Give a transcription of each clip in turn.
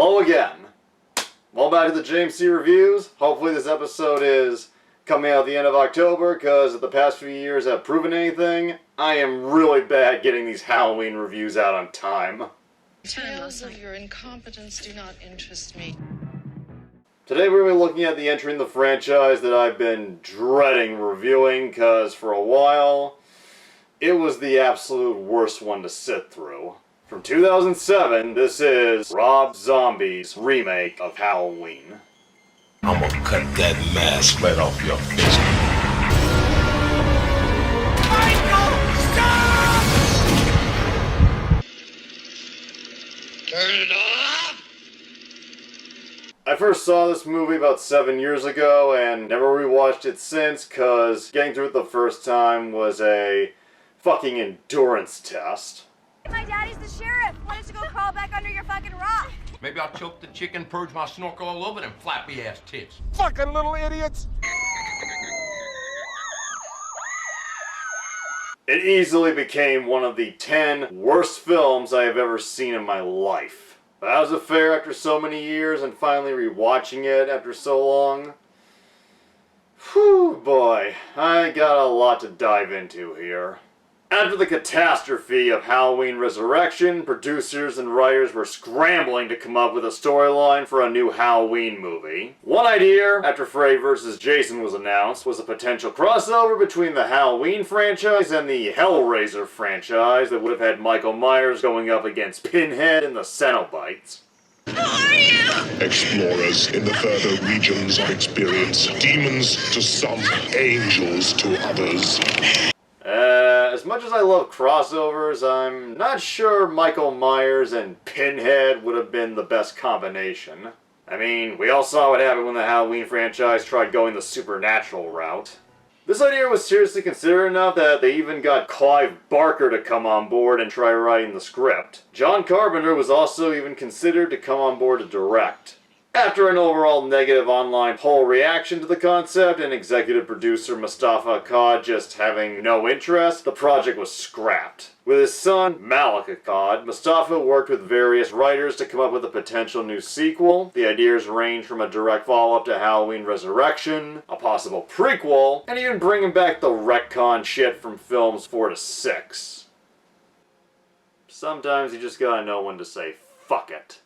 Hello again. Welcome back to the JMC reviews. Hopefully this episode is coming out at the end of October, because if the past few years have proven anything, I am really bad at getting these Halloween reviews out on time. Tales of your incompetence do not interest me. Today we're going to be looking at the entry in the franchise that I've been dreading reviewing, because for a while, it was the absolute worst one to sit through. From 2007, this is Rob Zombie's remake of Halloween. I'm gonna cut that mask right off your face. Michael, stop! Turn it off! I first saw this movie about 7 years ago and never rewatched it since, cause getting through it the first time was a fucking endurance test. My daddy's the sheriff. Why don't you go crawl back under your fucking rock? Maybe I'll choke the chicken, purge my snorkel all over them flappy ass tits. Fucking little idiots! It easily became one of the 10 worst films I have ever seen in my life. But that was a fair after so many years, and finally rewatching it after so long. Whew, boy, I got a lot to dive into here. After the catastrophe of Halloween Resurrection, producers and writers were scrambling to come up with a storyline for a new Halloween movie. One idea, after Freddy vs. Jason was announced, was a potential crossover between the Halloween franchise and the Hellraiser franchise that would have had Michael Myers going up against Pinhead and the Cenobites. Who are you? Explorers in the further regions of experience. Demons to some, angels to others. As much as I love crossovers, I'm not sure Michael Myers and Pinhead would have been the best combination. I mean, we all saw what happened when the Halloween franchise tried going the supernatural route. This idea was seriously considered enough that they even got Clive Barker to come on board and try writing the script. John Carpenter was also even considered to come on board to direct. After an overall negative online poll reaction to the concept and executive producer Mustafa Akkad just having no interest, the project was scrapped. With his son, Malik Akkad, Mustafa worked with various writers to come up with a potential new sequel. The ideas range from a direct follow-up to Halloween Resurrection, a possible prequel, and even bringing back the retcon shit from films 4 to 6. Sometimes you just gotta know when to say fuck it.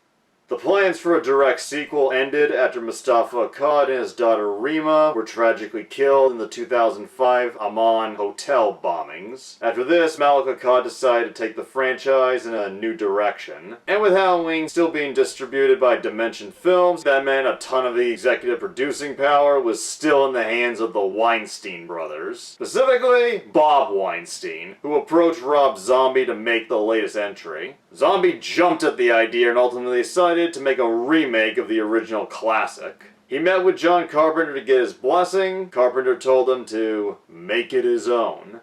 The plans for a direct sequel ended after Mustafa Akkad and his daughter Rima were tragically killed in the 2005 Amman hotel bombings. After this, Malik Akkad decided to take the franchise in a new direction. And with Halloween still being distributed by Dimension Films, that meant a ton of the executive producing power was still in the hands of the Weinstein brothers. Specifically, Bob Weinstein, who approached Rob Zombie to make the latest entry. Zombie jumped at the idea and ultimately decided to make a remake of the original classic. He met with John Carpenter to get his blessing. Carpenter told him to make it his own.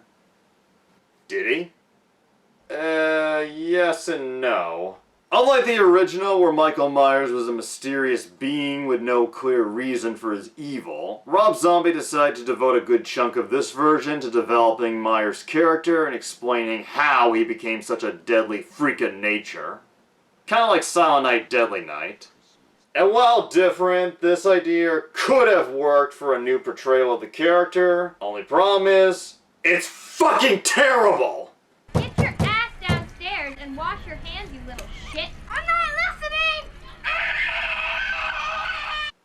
Did he? Yes and no. Unlike the original, where Michael Myers was a mysterious being with no clear reason for his evil, Rob Zombie decided to devote a good chunk of this version to developing Myers' character and explaining how he became such a deadly freak of nature. Kind of like Silent Night, Deadly Night. And while different, this idea could have worked for a new portrayal of the character. Only problem is, it's fucking terrible! Get your ass downstairs and wash your hands, you little shit. I'm not listening!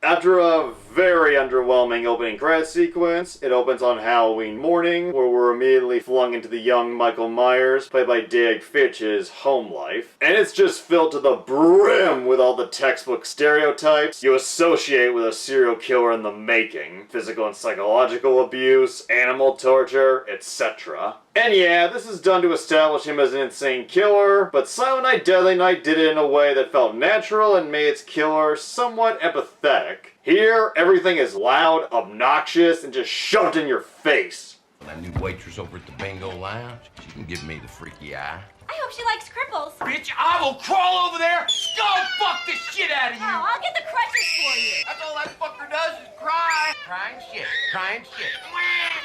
After a very underwhelming opening credits sequence, it opens on Halloween morning, where we're immediately flung into the young Michael Myers, played by Dag Fitch's home life. And it's just filled to the brim with all the textbook stereotypes you associate with a serial killer in the making. Physical and psychological abuse, animal torture, etc. And yeah, this is done to establish him as an insane killer, but Silent Night, Deadly Night did it in a way that felt natural and made its killer somewhat empathetic. Here, everything is loud, obnoxious, and just shoved in your face. That new waitress over at the Bingo Lounge, she can give me the freaky eye. I hope she likes cripples. Bitch, I will crawl over there, skull fuck the shit out of you! Oh, I'll get the crutches for you. That's all that fucker does is cry. Crying shit, crying shit.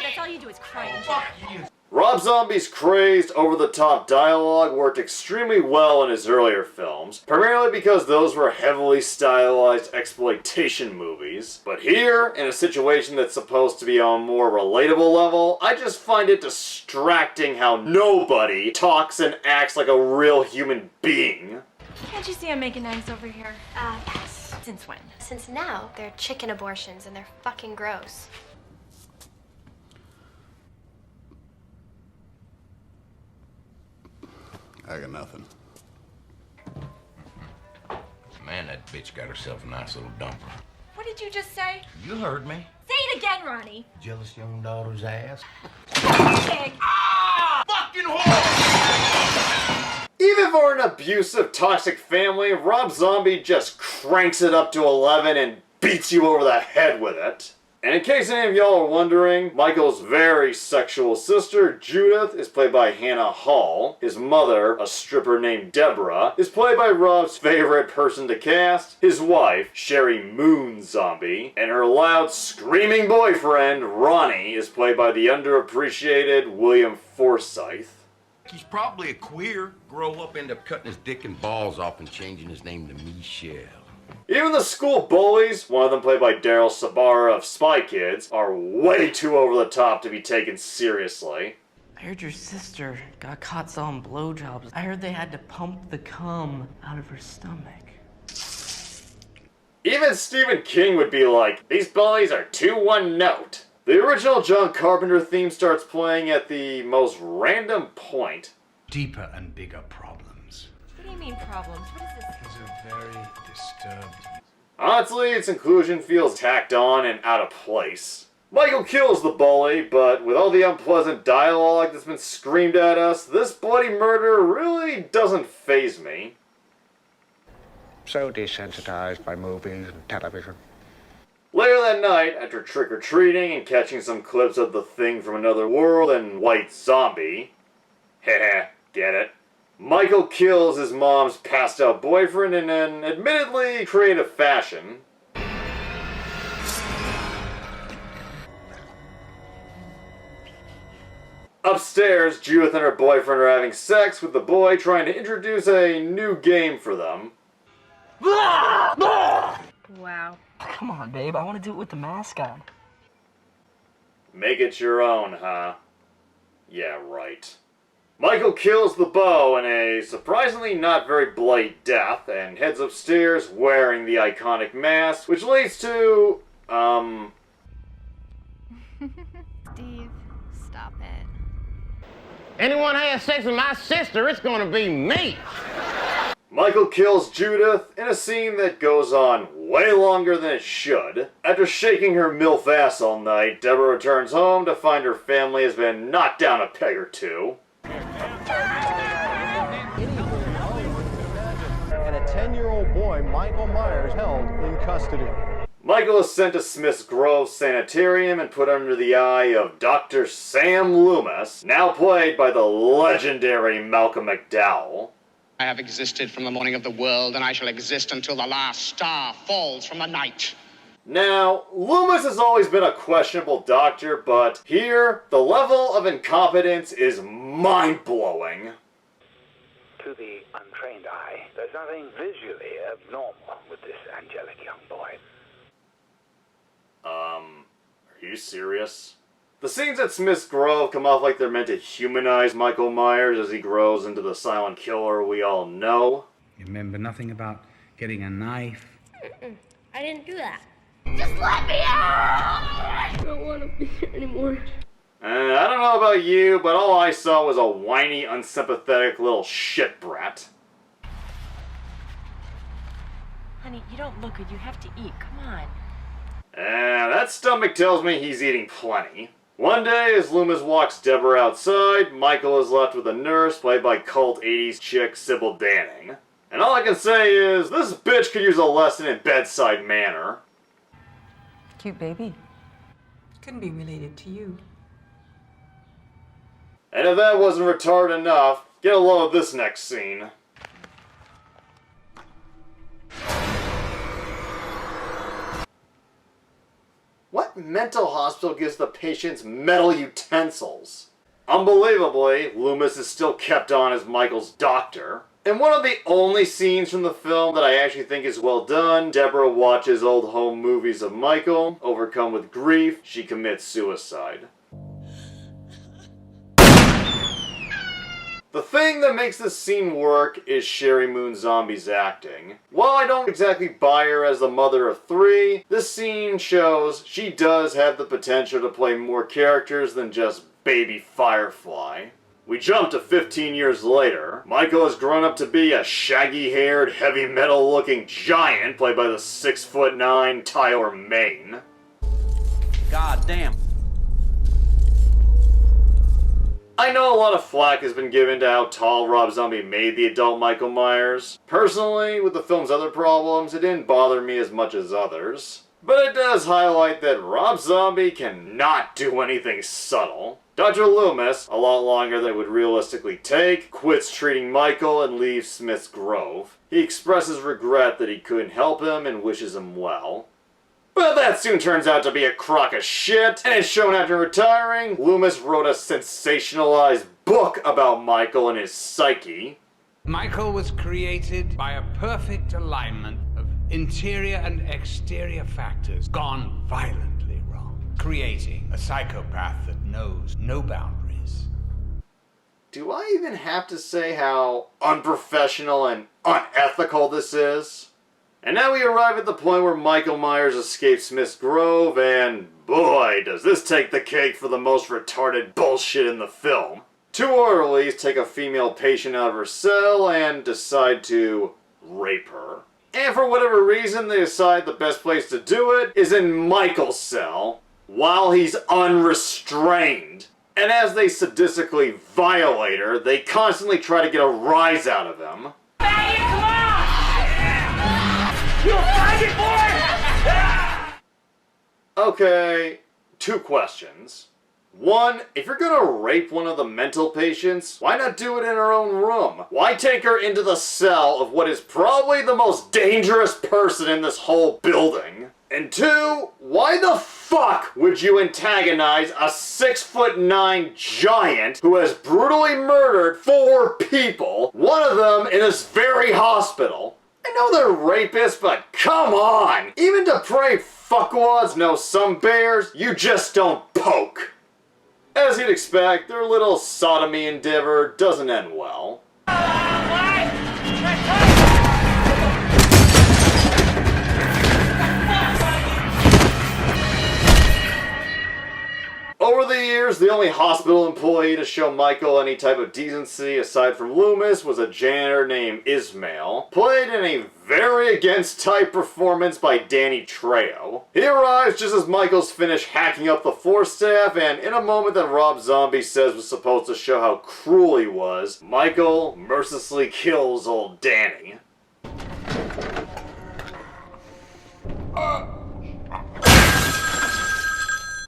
That's all you do is cry and Fuck you. Rob Zombie's crazed, over-the-top dialogue worked extremely well in his earlier films, primarily because those were heavily stylized exploitation movies. But here, in a situation that's supposed to be on a more relatable level, I just find it distracting how nobody talks and acts like a real human being. Can't you see I'm making eggs over here? Yes. Since when? Since now, they're chicken abortions and they're fucking gross. I got nothing. Man, that bitch got herself a nice little dumper. What did you just say? You heard me. Say it again, Ronnie. Jealous young daughter's ass. Pig. Fucking whore! Even for an abusive, toxic family, Rob Zombie just cranks it up to 11 and beats you over the head with it. And in case any of y'all are wondering, Michael's very sexual sister, Judith, is played by Hannah Hall. His mother, a stripper named Deborah, is played by Rob's favorite person to cast, his wife, Sherry Moon Zombie, and her loud, screaming boyfriend, Ronnie, is played by the underappreciated William Forsythe. He's probably a queer. Grow up, end up cutting his dick and balls off and changing his name to Michelle. Even the school bullies, one of them played by Daryl Sabara of Spy Kids, are way too over the top to be taken seriously. I heard your sister got caught selling blowjobs. I heard they had to pump the cum out of her stomach. Even Stephen King would be like, these bullies are too one note. The original John Carpenter theme starts playing at the most random point. Deeper and bigger problems. What do you mean problems? What is this? He's a very disturbed. Honestly, its inclusion feels tacked on and out of place. Michael kills the bully, but with all the unpleasant dialogue that's been screamed at us, this bloody murder really doesn't faze me. So desensitized by movies and television. Later that night, after trick-or-treating and catching some clips of The Thing from Another World and White Zombie, heh, get it? Michael kills his mom's passed-out boyfriend in an admittedly creative fashion. Upstairs, Judith and her boyfriend are having sex with the boy trying to introduce a new game for them. Wow. Come on, babe. I want to do it with the mask on. Make it your own, huh? Yeah, right. Michael kills the beau in a surprisingly not very bloody death and heads upstairs wearing the iconic mask, which leads to, Steve, stop it. Anyone has sex with my sister, it's gonna be me. Michael kills Judith in a scene that goes on way longer than it should. After shaking her MILF ass all night, Deborah returns home to find her family has been knocked down a peg or two. And a 10-year-old boy, Michael Myers, held in custody. Michael is sent to Smith's Grove Sanitarium and put under the eye of Dr. Sam Loomis, now played by the legendary Malcolm McDowell. I have existed from the morning of the world, and I shall exist until the last star falls from the night. Now, Loomis has always been a questionable doctor, but here, the level of incompetence is mind-blowing. To the untrained eye, there's nothing visually abnormal with this angelic young boy. Are you serious? The scenes at Smith's Grove come off like they're meant to humanize Michael Myers as he grows into the silent killer we all know. You remember nothing about getting a knife? I didn't do that. Just let me out! I don't want to be here anymore. I don't know about you, but all I saw was a whiny, unsympathetic little shit brat. Honey, you don't look good. You have to eat. Come on. That stomach tells me he's eating plenty. One day, as Loomis walks Deborah outside, Michael is left with a nurse played by cult 80s chick Sybil Danning. And all I can say is, this bitch could use a lesson in bedside manner. Cute baby. Couldn't be related to you. And if that wasn't retarded enough, get a load of this next scene. What mental hospital gives the patients metal utensils? Unbelievably, Loomis is still kept on as Michael's doctor. In one of the only scenes from the film that I actually think is well done, Deborah watches old home movies of Michael. Overcome with grief, she commits suicide. The thing that makes this scene work is Sherry Moon Zombie's acting. While I don't exactly buy her as the mother of three, this scene shows she does have the potential to play more characters than just baby Firefly. We jump to 15 years later. Michael has grown up to be a shaggy-haired, heavy metal-looking giant played by the 6'9" Tyler Mane. God damn. I know a lot of flack has been given to how tall Rob Zombie made the adult Michael Myers. Personally, with the film's other problems, it didn't bother me as much as others. But it does highlight that Rob Zombie cannot do anything subtle. Dr. Loomis, a lot longer than it would realistically take, quits treating Michael and leaves Smith's Grove. He expresses regret that he couldn't help him and wishes him well. But that soon turns out to be a crock of shit, and it's shown after retiring, Loomis wrote a sensationalized book about Michael and his psyche. Michael was created by a perfect alignment of interior and exterior factors gone violently wrong, creating a psychopath that knows no boundaries. Do I even have to say how unprofessional and unethical this is? And now we arrive at the point where Michael Myers escapes Smith's Grove, and boy, does this take the cake for the most retarded bullshit in the film. Two orderlies take a female patient out of her cell and decide to rape her. And for whatever reason, they decide the best place to do it is in Michael's cell, while he's unrestrained. And as they sadistically violate her, they constantly try to get a rise out of him. Okay, two questions. One, if you're gonna rape one of the mental patients, why not do it in her own room? Why take her into the cell of what is probably the most dangerous person in this whole building? And two, why the fuck would you antagonize a 6'9" giant who has brutally murdered 4 people, one of them in this very hospital? I know they're rapists, but come on! Even depraved fuckwads know some bears you just don't poke. As you'd expect, their little sodomy endeavor doesn't end well. Over the years, the only hospital employee to show Michael any type of decency aside from Loomis was a janitor named Ismail, played in a very against-type performance by Danny Trejo. He arrives just as Michael's finished hacking up the floor staff, and in a moment that Rob Zombie says was supposed to show how cruel he was, Michael mercilessly kills old Danny.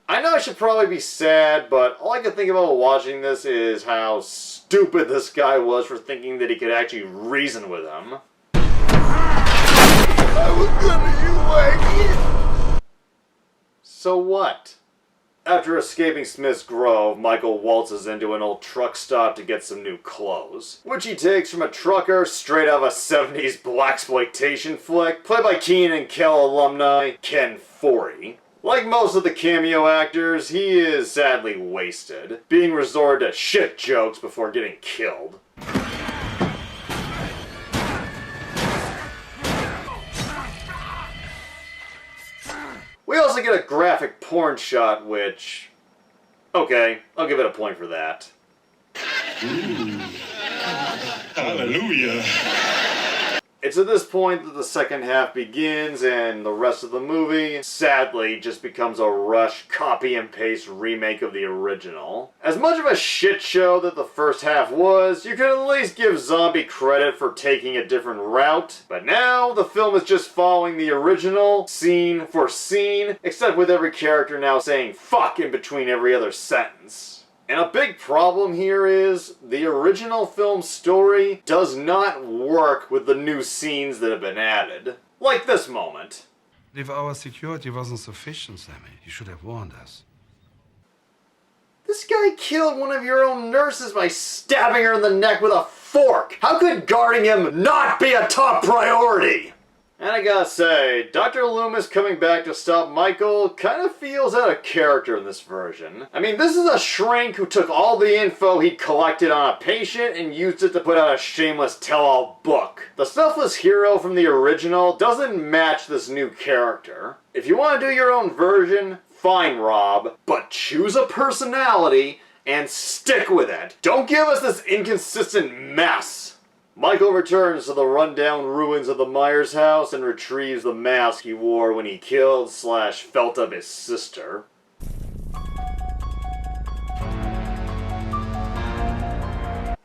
I know I should probably be sad, but all I can think about watching this is how stupid this guy was for thinking that he could actually reason with him. I was gonna So what? After escaping Smith's Grove, Michael waltzes into an old truck stop to get some new clothes, which he takes from a trucker straight out of a 70s blaxploitation flick, played by Kenan and Kel alumni Ken Foree. Like most of the cameo actors, he is sadly wasted, being resorted to shit jokes before getting killed. We also get a graphic porn shot, which... okay, I'll give it a point for that. Ooh. Hallelujah. It's at this point that the second half begins, and the rest of the movie, sadly, just becomes a rush copy and paste remake of the original. As much of a shit show that the first half was, you can at least give Zombie credit for taking a different route. But now, the film is just following the original, scene for scene, except with every character now saying fuck in between every other sentence. And a big problem here is, the original film's story does not work with the new scenes that have been added. Like this moment. If our security wasn't sufficient, Sammy, you should have warned us. This guy killed one of your own nurses by stabbing her in the neck with a fork. How could guarding him not be a top priority? And I gotta say, Dr. Loomis coming back to stop Michael kind of feels out of character in this version. I mean, this is a shrink who took all the info he'd collected on a patient and used it to put out a shameless tell-all book. The selfless hero from the original doesn't match this new character. If you want to do your own version, fine, Rob, but choose a personality and stick with it. Don't give us this inconsistent mess. Michael returns to the rundown ruins of the Myers house and retrieves the mask he wore when he killed / felt up his sister.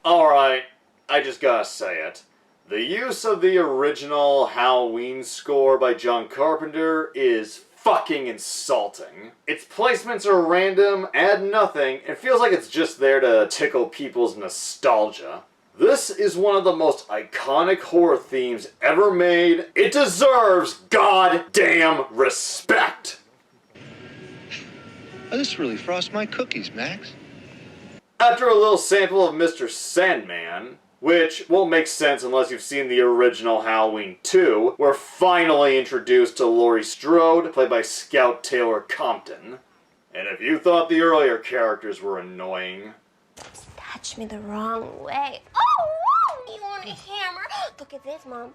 Alright, I just gotta say it. The use of the original Halloween score by John Carpenter is fucking insulting. Its placements are random, add nothing, and feels like it's just there to tickle people's nostalgia. This is one of the most iconic horror themes ever made. It deserves goddamn respect. Oh, this really frosts my cookies, Max. After a little sample of Mr. Sandman, which won't make sense unless you've seen the original Halloween 2, we're finally introduced to Laurie Strode, played by Scout Taylor Compton. And if you thought the earlier characters were annoying, Touch me the wrong way. Oh, you want a hammer? Look at this, Mom.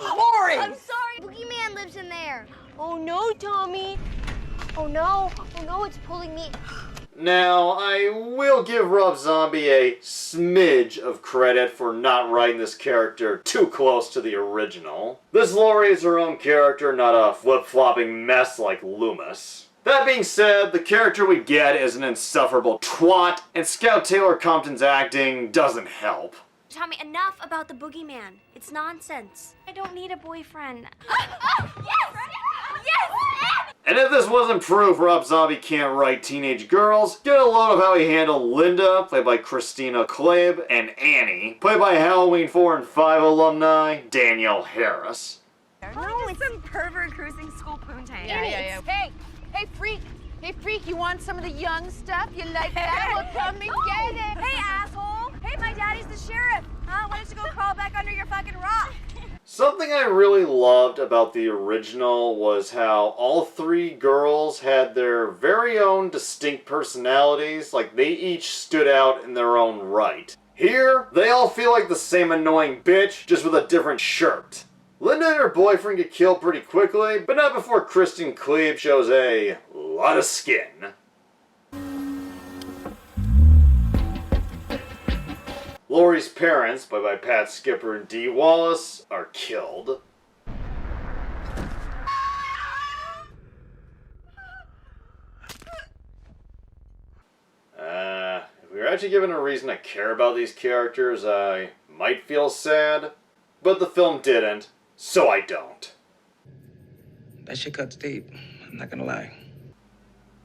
Laurie! I'm sorry. Boogeyman lives in there. Oh no, Tommy. Oh no, it's pulling me. Now, I will give Rob Zombie a smidge of credit for not writing this character too close to the original. This Laurie is her own character, not a flip-flopping mess like Loomis. That being said, the character we get is an insufferable twat, and Scout Taylor Compton's acting doesn't help. Tommy, enough about the boogeyman. It's nonsense. I don't need a boyfriend. Yes! And if this wasn't proof Rob Zombie can't write teenage girls, get a load of how he handled Linda, played by Christina Klaeb, and Annie, played by Halloween 4 and 5 alumni Danielle Harris. No, it's some pervert cruising school poontang. Yeah. Hey, freak, you want some of the young stuff? You like that? Well, come and get it. Hey, asshole. Hey, my daddy's the sheriff. Huh? Why don't you go crawl back under your fucking rock? Something I really loved about the original was how all three girls had their very own distinct personalities, like they each stood out in their own right. Here, they all feel like the same annoying bitch, just with a different shirt. Linda and her boyfriend get killed pretty quickly, but not before Kristen Kleeb shows a lot of skin. Laurie's parents, played by Pat Skipper and Dee Wallace, are killed. If we were actually given a reason to care about these characters, I might feel sad, but the film didn't, so I don't. That shit cuts deep, I'm not gonna lie.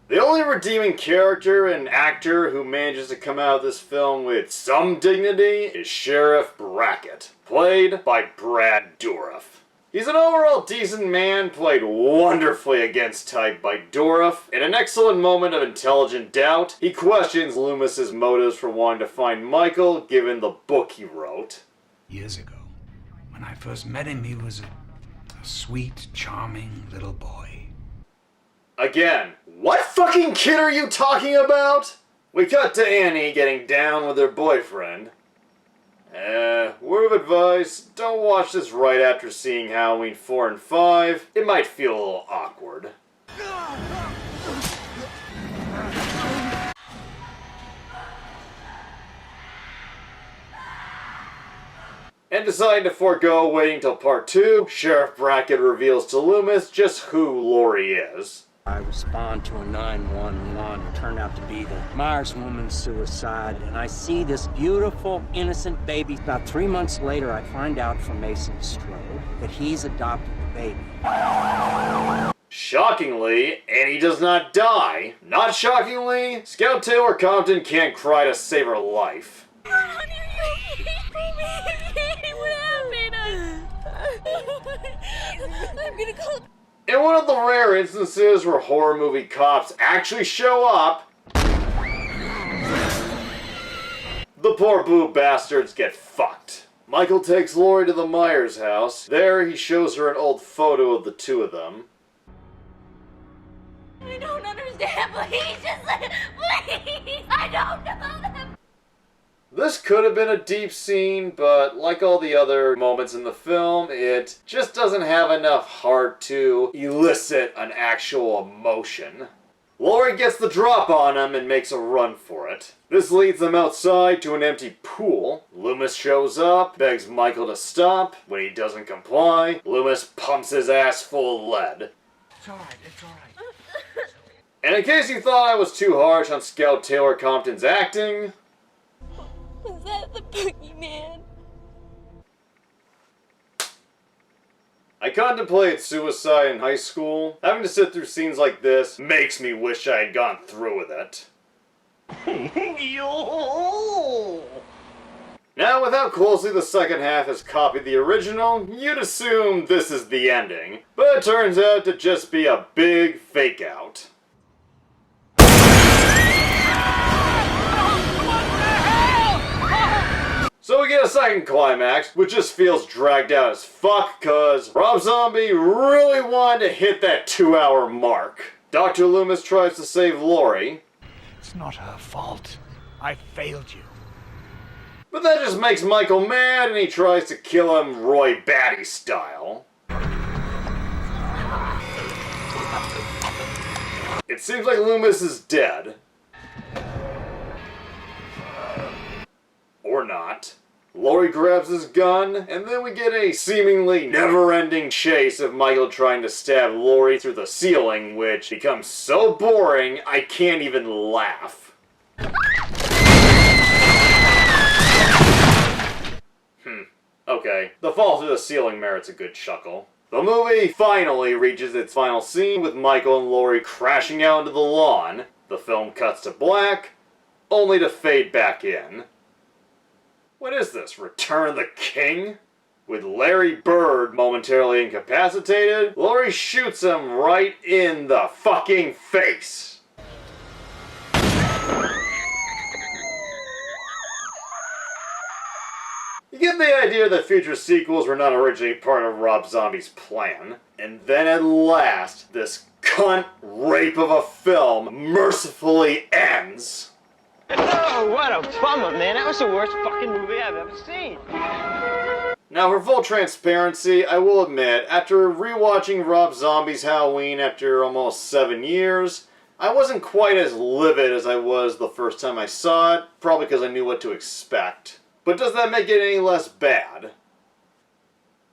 The only redeeming character and actor who manages to come out of this film with some dignity is Sheriff Brackett, played by Brad Dourif. He's an overall decent man, played wonderfully against type by Dourif. In an excellent moment of intelligent doubt, he questions Loomis's motives for wanting to find Michael, given the book he wrote. Years ago, when I first met him, he was a sweet, charming little boy. Again, what fucking kid are you talking about? We cut to Annie getting down with her boyfriend. Word of advice, don't watch this right after seeing Halloween 4 and 5. It might feel a little awkward. And deciding to forego waiting till part 2, Sheriff Brackett reveals to Loomis just who Laurie is. I respond to a 911. It turned out to be the Myers woman's suicide, and I see this beautiful, innocent baby. About 3 months later, I find out from Mason Strode that he's adopted the baby. Shockingly, Annie does not die. Not shockingly, Scout Taylor Compton can't cry to save her life. What happened? I'm gonna call... In one of the rare instances where horror movie cops actually show up, poor boob bastards get fucked. Michael takes Laurie to the Myers house. There, he shows her an old photo of the two of them. I don't understand. Please, please. I don't know them. This could have been a deep scene, but like all the other moments in the film, it just doesn't have enough heart to elicit an actual emotion. Laurie gets the drop on him and makes a run for it. This leads them outside to an empty pool. Loomis shows up, begs Michael to stop. When he doesn't comply, Loomis pumps his ass full of lead. It's alright, it's alright. And in case you thought I was too harsh on Scout Taylor Compton's acting... Was that the boogeyman? I contemplated suicide in high school. Having to sit through scenes like this makes me wish I had gone through with it. Now, with how closely the second half has copied the original, you'd assume this is the ending. But it turns out to just be a big fake out. So we get a second climax, which just feels dragged out as fuck, cause Rob Zombie really wanted to hit that 2-hour mark. Dr. Loomis tries to save Laurie. It's not her fault. I failed you. But that just makes Michael mad and he tries to kill him Roy Batty style. It seems like Loomis is dead. Or not. Laurie grabs his gun, and then we get a seemingly never-ending chase of Michael trying to stab Laurie through the ceiling, which becomes so boring I can't even laugh. Okay, the fall through the ceiling merits a good chuckle. The movie finally reaches its final scene with Michael and Laurie crashing out into the lawn. The film cuts to black, only to fade back in. What is this, Return of the King? With Larry Bird momentarily incapacitated, Laurie shoots him right in the fucking face. You get the idea that future sequels were not originally part of Rob Zombie's plan. And then at last, this cunt rape of a film mercifully ends. Oh, what a bummer, man. That was the worst fucking movie I've ever seen. Now, for full transparency, I will admit, after rewatching Rob Zombie's Halloween after almost 7 years, I wasn't quite as livid as I was the first time I saw it, probably because I knew what to expect. But does that make it any less bad?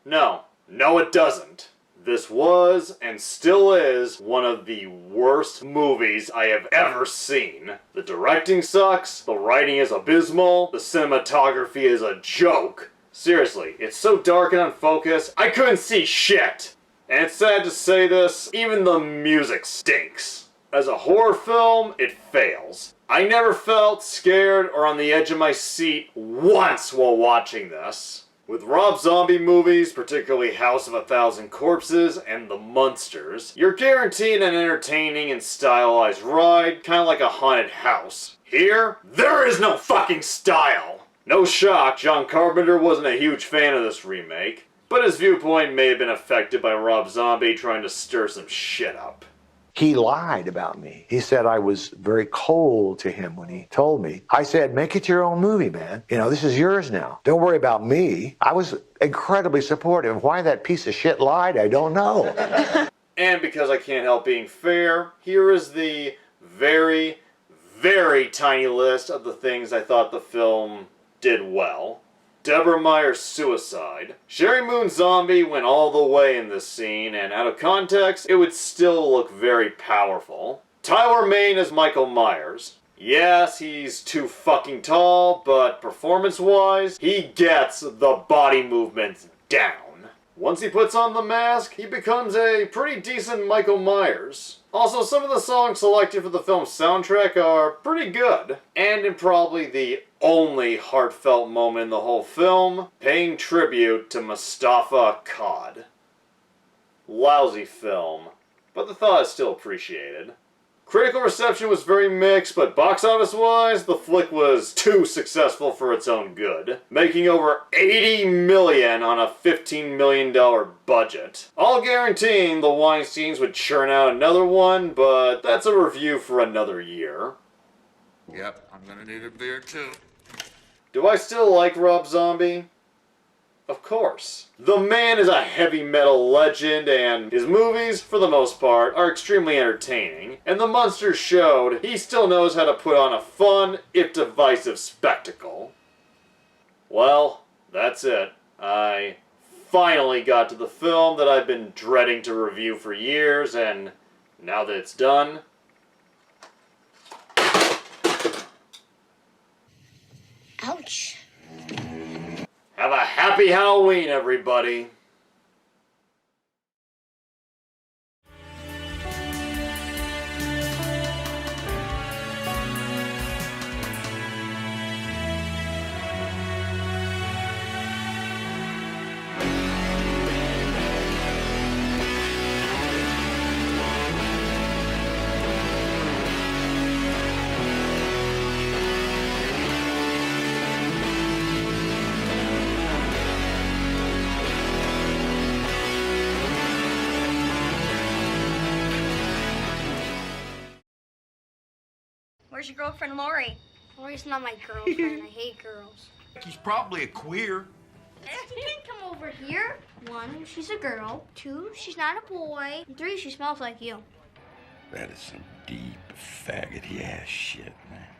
No. No, it doesn't. This was, and still is, one of the worst movies I have ever seen. The directing sucks, the writing is abysmal, the cinematography is a joke. Seriously, it's so dark and unfocused, I couldn't see shit! And it's sad to say this, even the music stinks. As a horror film, it fails. I never felt scared or on the edge of my seat once while watching this. With Rob Zombie movies, particularly House of a Thousand Corpses and The Munsters, you're guaranteed an entertaining and stylized ride, kind of like a haunted house. Here, there is no fucking style! No shock, John Carpenter wasn't a huge fan of this remake, but his viewpoint may have been affected by Rob Zombie trying to stir some shit up. He lied about me. He said I was very cold to him when he told me. I said, make it your own movie, man. You know, this is yours now. Don't worry about me. I was incredibly supportive. Why that piece of shit lied, I don't know. And because I can't help being fair, here is the very, very tiny list of the things I thought the film did well. Deborah Meyer's suicide. Sherry Moon Zombie went all the way in this scene, and out of context, it would still look very powerful. Tyler Mane as Michael Myers. Yes, he's too fucking tall, but performance-wise, he gets the body movements down. Once he puts on the mask, he becomes a pretty decent Michael Myers. Also, some of the songs selected for the film's soundtrack are pretty good. And in probably the only heartfelt moment in the whole film, paying tribute to Mustafa Cod. Lousy film, but the thought is still appreciated. Critical reception was very mixed, but box office-wise, the flick was too successful for its own good, making over $80 million on a $15 million budget. All guaranteeing the Weinsteins would churn out another one, but that's a review for another year. Yep, I'm gonna need a beer too. Do I still like Rob Zombie? Of course. The man is a heavy metal legend, and his movies, for the most part, are extremely entertaining, and the Munsters showed he still knows how to put on a fun, if divisive, spectacle. Well, that's it. I finally got to the film that I've been dreading to review for years, and now that it's done... Ouch. Have a happy Halloween, everybody! Where's your girlfriend, Lori? Lori's not my girlfriend. I hate girls. He's probably a queer. She can't come over here. 1, she's a girl. 2, she's not a boy. 3, she smells like you. That is some deep, faggoty ass shit, man.